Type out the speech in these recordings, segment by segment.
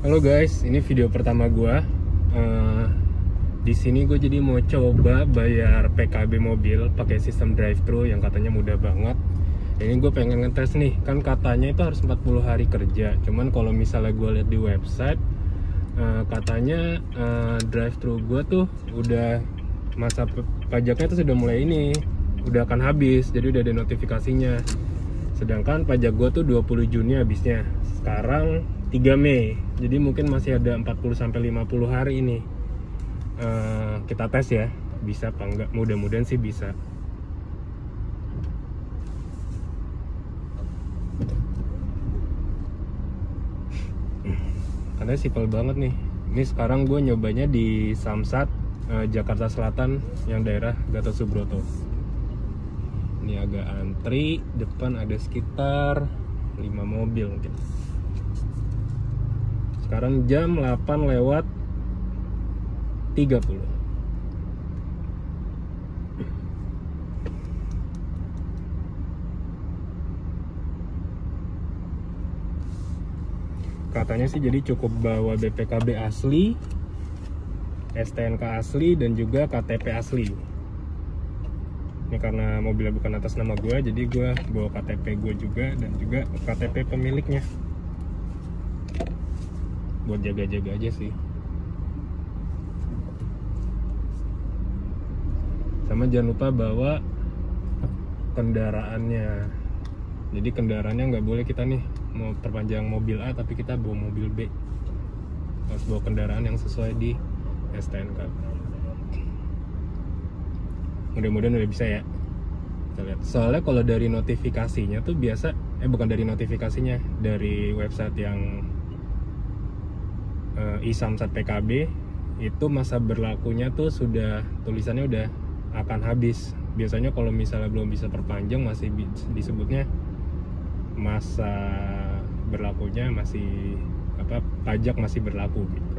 Halo guys, ini video pertama gue. Di sini gue jadi mau coba bayar PKB mobil pakai sistem drive-thru yang katanya mudah banget. Ini gue pengen ngetes nih, kan katanya itu harus 40 hari kerja. Cuman kalau misalnya gue lihat di website, katanya drive-thru gue tuh udah masa pajaknya tuh sudah mulai ini, udah akan habis, jadi udah ada notifikasinya. Sedangkan pajak gue tuh 20 Juni habisnya. Sekarang 3 Mei. Jadi mungkin masih ada 40-50 hari ini. Kita tes ya, bisa apa enggak. Mudah-mudahan sih bisa. Karena simpel banget nih. Ini sekarang gue nyobanya di Samsat, Jakarta Selatan, yang daerah Gatot Subroto. Ini agak antri, depan ada sekitar 5 mobil mungkin. Sekarang jam 8:30. Katanya sih jadi cukup bawa BPKB asli, STNK asli, dan juga KTP asli. Ini karena mobilnya bukan atas nama gue, jadi gue bawa KTP gue juga dan juga KTP pemiliknya. Buat jaga-jaga aja sih. Sama jangan lupa bawa kendaraannya. Jadi kendaraannya nggak boleh kita nih mau perpanjang mobil A tapi kita bawa mobil B. Harus bawa kendaraan yang sesuai di STNK. Mudah-mudahan udah bisa ya. Kita lihat. Soalnya kalau dari notifikasinya tuh biasa, bukan dari notifikasinya, dari website yang iSamsat PKB itu masa berlakunya tuh sudah, tulisannya udah akan habis. Biasanya kalau misalnya belum bisa perpanjang masih disebutnya masa berlakunya masih pajak masih berlaku gitu.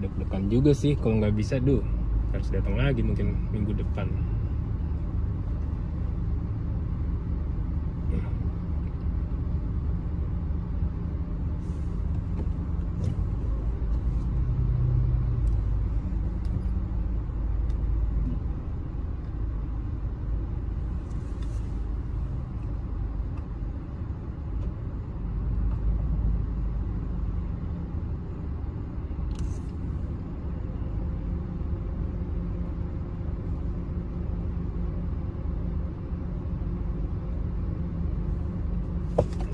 Deg-degan juga sih kalau nggak bisa, harus datang lagi mungkin minggu depan.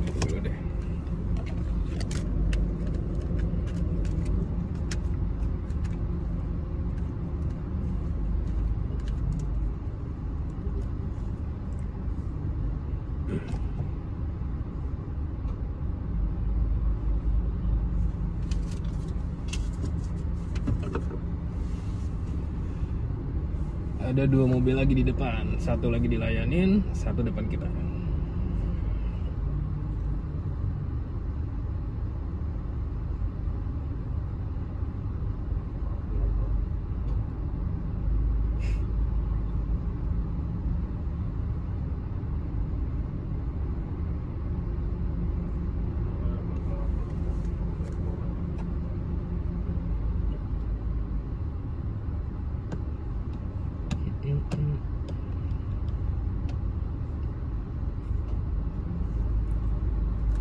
Dulu deh. Ada 2 mobil lagi di depan, satu lagi dilayanin, satu depan kita.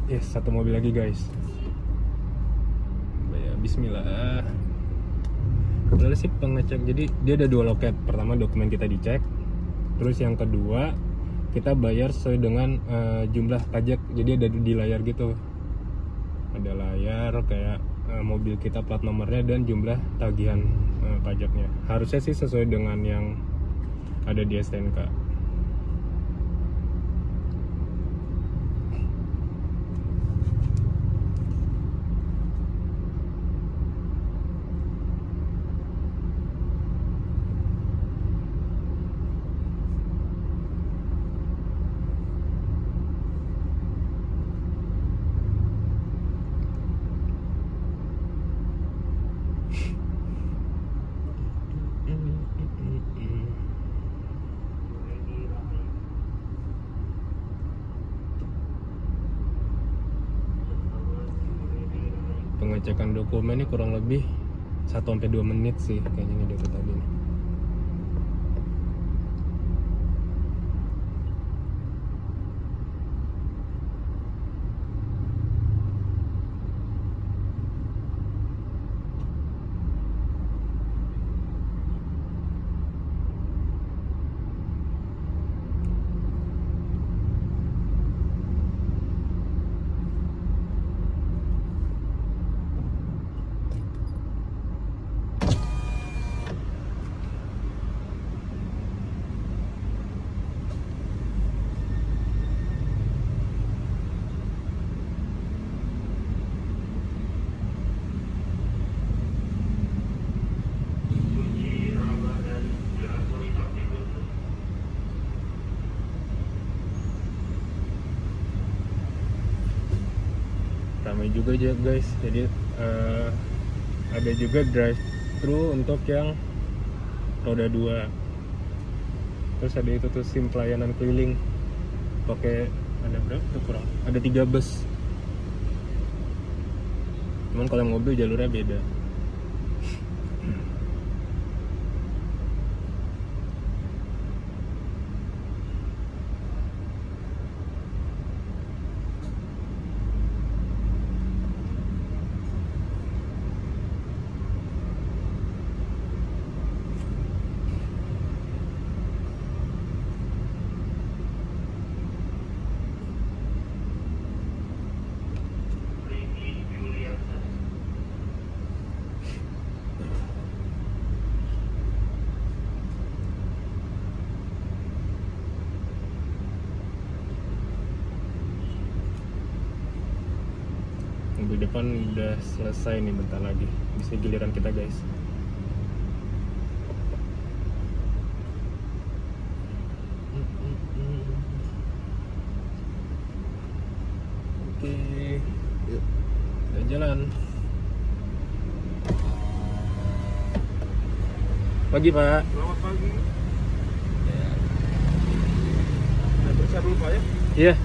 Yes, satu mobil lagi guys. Ya, bismillah. Lalu sih pengecek, jadi dia ada 2 loket. Pertama dokumen kita dicek, terus yang kedua kita bayar sesuai dengan jumlah pajak. Jadi ada di layar gitu, ada layar kayak mobil kita, plat nomornya, dan jumlah tagihan pajaknya. Harusnya sih sesuai dengan yang ada di STNK. pengecekan dokumen ini kurang lebih 1-2 menit sih kayaknya nih dari tadi nih. Ramai juga aja guys, jadi ada juga drive thru untuk yang roda 2. Terus ada itu tuh SIM pelayanan keliling pakai, ada berapa tuh, kurang ada 3 bus. Cuman kalau yang mobil jalurnya beda. Mobil depan udah selesai nih, bentar lagi bisa giliran kita guys. Oke, yuk kita jalan. Pagi Pak. Selamat pagi. Saya periksa dulu Pak ya. Iya.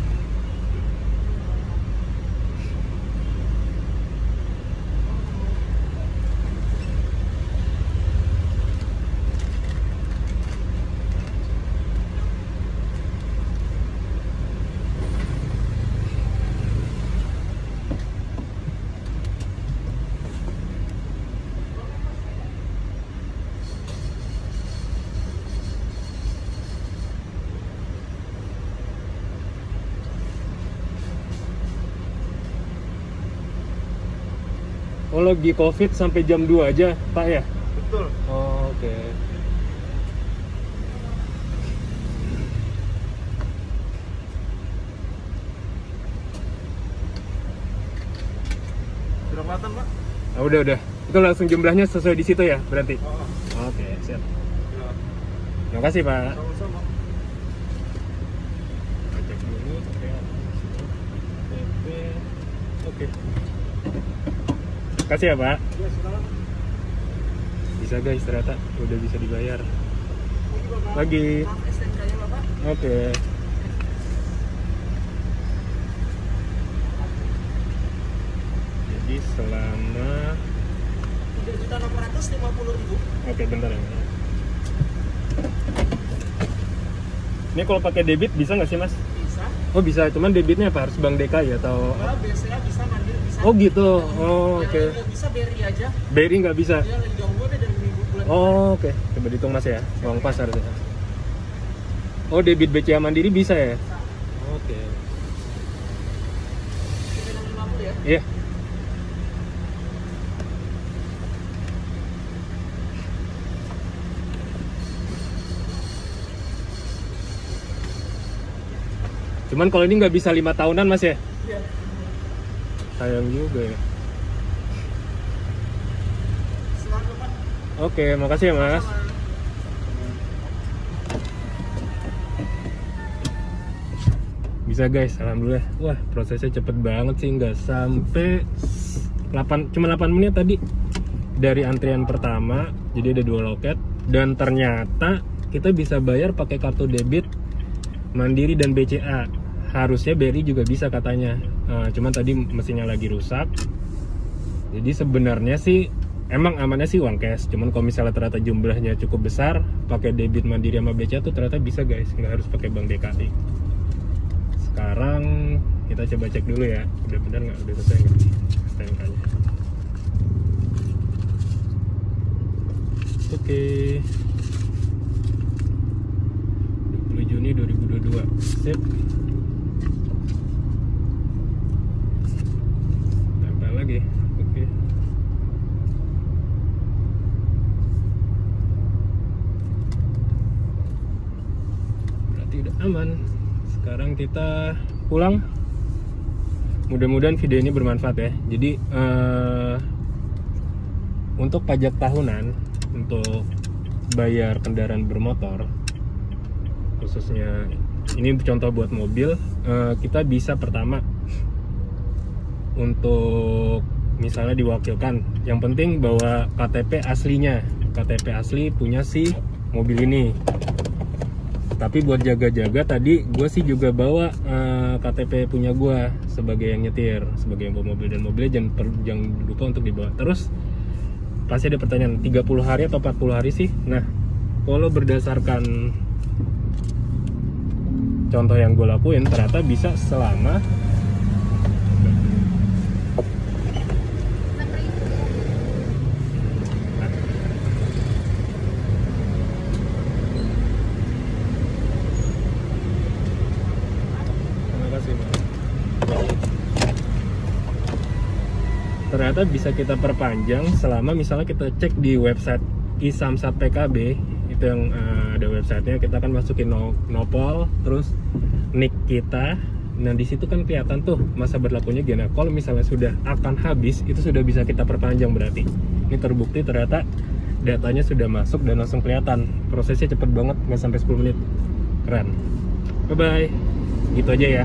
Oh, lagi COVID sampai jam 2 aja, Pak ya? Betul. Oh, oke. Sudah kelihatan Pak? Ah, udah. Itu langsung jumlahnya sesuai di situ ya, berarti? Oh. Oke, siap. Ya. Terima kasih, Pak. Sama-sama. Cek dulu pakai PP. Oke. Terima kasih ya, Pak. Ya, silakan. Bisa guys, ternyata udah bisa dibayar. Pagi. Maaf STNK-nya Bapak. Oke. Jadi selama 3.650.000. Oke, bentar ya. Ini kalau pakai debit bisa nggak sih, Mas? Bisa. Oh, bisa. Cuman debitnya apa? Harus Bank DKI atau? Enggak, BCA bisa, Mandiri bisa. Oh, gitu. Oh, oke. Yang bisa BRI aja. BRI nggak bisa. Dia lagi gangguan dari minggu bulan. Oh, oke. Coba dihitung Mas ya. Uang pas harusnya. Oh, debit BCA Mandiri bisa ya? Oke. 3.650 ya. Iya. Cuman kalau ini nggak bisa 5 tahunan Mas ya? Iya. Sayang juga ya. Silakan Pak. Oke, makasih ya Mas. Sama. Bisa guys, alhamdulillah. Wah, prosesnya cepet banget sih, nggak sampai 8 menit tadi dari antrian pertama. Jadi ada 2 loket dan ternyata kita bisa bayar pakai kartu debit Mandiri dan BCA. Harusnya BRI juga bisa katanya. Cuman tadi mesinnya lagi rusak. Jadi sebenarnya sih emang amannya sih uang cash, cuman kalau misalnya ternyata jumlahnya cukup besar, pakai debit Mandiri sama BCA tuh ternyata bisa guys, nggak harus pakai Bank DKI. Sekarang kita coba cek dulu ya, udah benar nggak, udah selesai nggak STNK-nya. Oke. 20 Juni 2022. Sip. Tempel lagi. Oke. Berarti udah aman. Sekarang kita pulang. Mudah-mudahan video ini bermanfaat ya. Jadi untuk pajak tahunan, untuk bayar kendaraan bermotor, khususnya ini contoh buat mobil, kita bisa pertama untuk misalnya diwakilkan, yang penting bawa KTP aslinya, KTP asli punya si mobil ini. Tapi buat jaga-jaga tadi gue sih juga bawa KTP punya gue sebagai yang nyetir, sebagai yang bawa mobil, dan mobilnya jangan lupa untuk dibawa. Terus pasti ada pertanyaan, 30 hari atau 40 hari sih? Nah, kalau berdasarkan contoh yang gue lakuin, ternyata bisa selama ternyata bisa kita perpanjang selama misalnya kita cek di website iSamsat PKB, itu yang ada websitenya, kita akan masukin nopol, terus nick kita, nah di situ kan kelihatan tuh masa berlakunya gimana. Kalau misalnya sudah akan habis, itu sudah bisa kita perpanjang, berarti ini terbukti ternyata datanya sudah masuk dan langsung kelihatan. Prosesnya cepet banget, nggak sampai 10 menit. Keren. Bye bye, gitu aja ya.